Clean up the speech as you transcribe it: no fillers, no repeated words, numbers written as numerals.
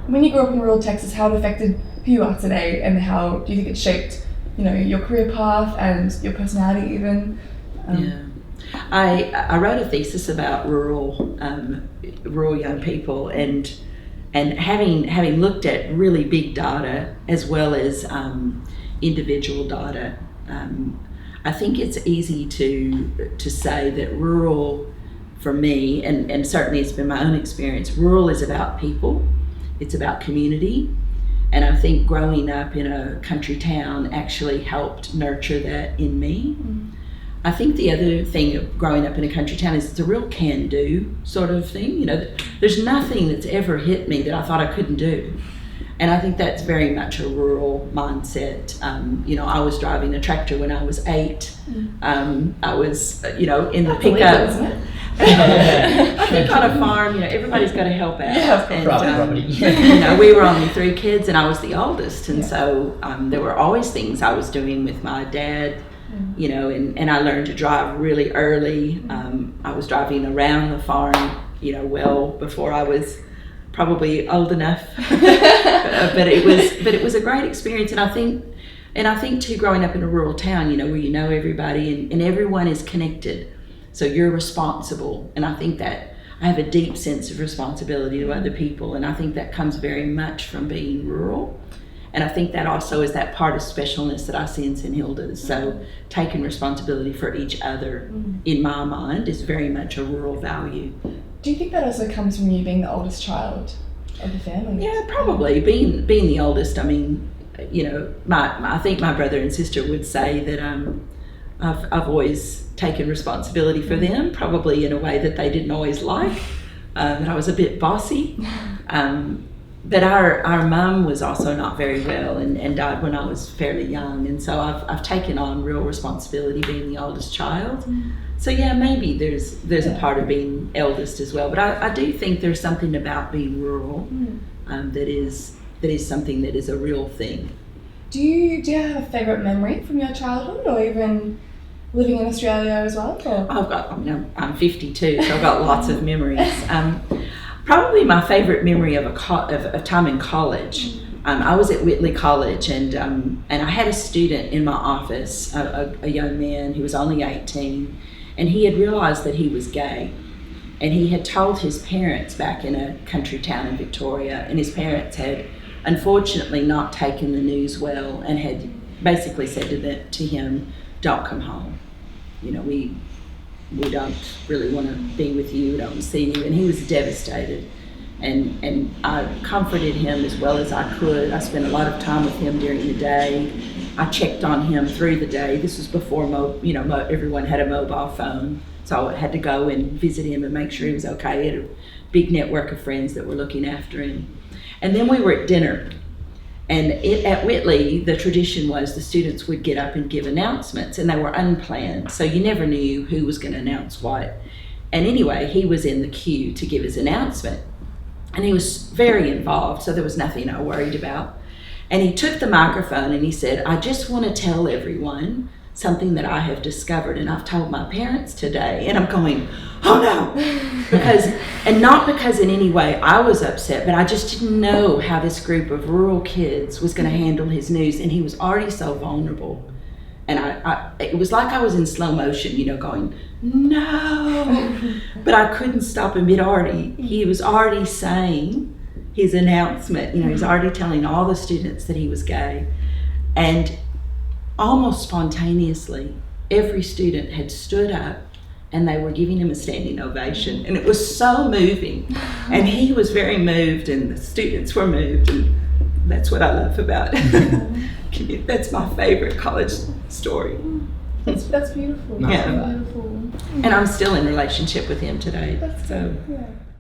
When you grew up in rural Texas, how it affected who you are today, and how do you think it shaped, your career path and your personality even? I wrote a thesis about rural young people, and having looked at really big data as well as individual data, I think it's easy to say that rural, for me, and certainly it's been my own experience, rural is about people, it's about community, and I think growing up in a country town actually helped nurture that in me. I think the other thing of growing up in a country town is it's a real can-do sort of thing. There's nothing that's ever hit me that I thought I couldn't do. And I think that's very much a rural mindset. I was driving a tractor when I was 8. I was, in the pickup. Isn't it? I think on a farm, everybody's got to help out. Yeah, and, we were only 3 kids, and I was the oldest, and so there were always things I was doing with my dad. And I learned to drive really early. I was driving around the farm, well before I was probably old enough. but it was a great experience, and I think too, growing up in a rural town, where you know everybody and everyone is connected, so you're responsible. And I think that I have a deep sense of responsibility to other people, and I think that comes very much from being rural. And I think that also is that part of specialness that I sense in Hilda. So taking responsibility for each other, in my mind, is very much a rural value. Do you think that also comes from you being the oldest child of the family? Yeah, probably. Being the oldest, I mean, I think my brother and sister would say that I've always taken responsibility for them, probably in a way that they didn't always like, that I was a bit bossy. But our mum was also not very well and died when I was fairly young, and so I've taken on real responsibility being the oldest child. So yeah, maybe there's a part of being eldest as well, but I do think there's something about being rural that is something that is a real thing. Do you have a favourite memory from your childhood, or even living in Australia as well? I'm 52, so I've got lots of memories. Probably my favourite memory of a time in college. I was at Whitley College, and I had a student in my office, a young man who was only 18, and he had realised that he was gay, and he had told his parents back in a country town in Victoria, and his parents had unfortunately not taken the news well and had basically said to him, "Don't come home. We don't really want to be with you, we don't want to see you." And he was devastated. And I comforted him as well as I could. I spent a lot of time with him during the day. I checked on him through the day. This was before everyone had a mobile phone, so I had to go and visit him and make sure he was okay. He had a big network of friends that were looking after him. And then we were at dinner. And at Whitley, the tradition was the students would get up and give announcements, and they were unplanned, so you never knew who was going to announce what. And anyway, he was in the queue to give his announcement, and he was very involved, so there was nothing I worried about. And he took the microphone and he said, "I just want to tell everyone something that I have discovered, and I've told my parents today." And I'm going, "Oh no!" And not because in any way I was upset, but I just didn't know how this group of rural kids was going to handle his news, and he was already so vulnerable. And it was like I was in slow motion, going, "No!" But I couldn't stop him. He was already saying his announcement. He's already telling all the students that he was gay. And almost spontaneously, every student had stood up and they were giving him a standing ovation. And it was so moving. And he was very moved, and the students were moved. And that's what I love about it. That's my favorite college story. That's beautiful. Yeah. That's beautiful. And I'm still in relationship with him today. That's so. good. Yeah.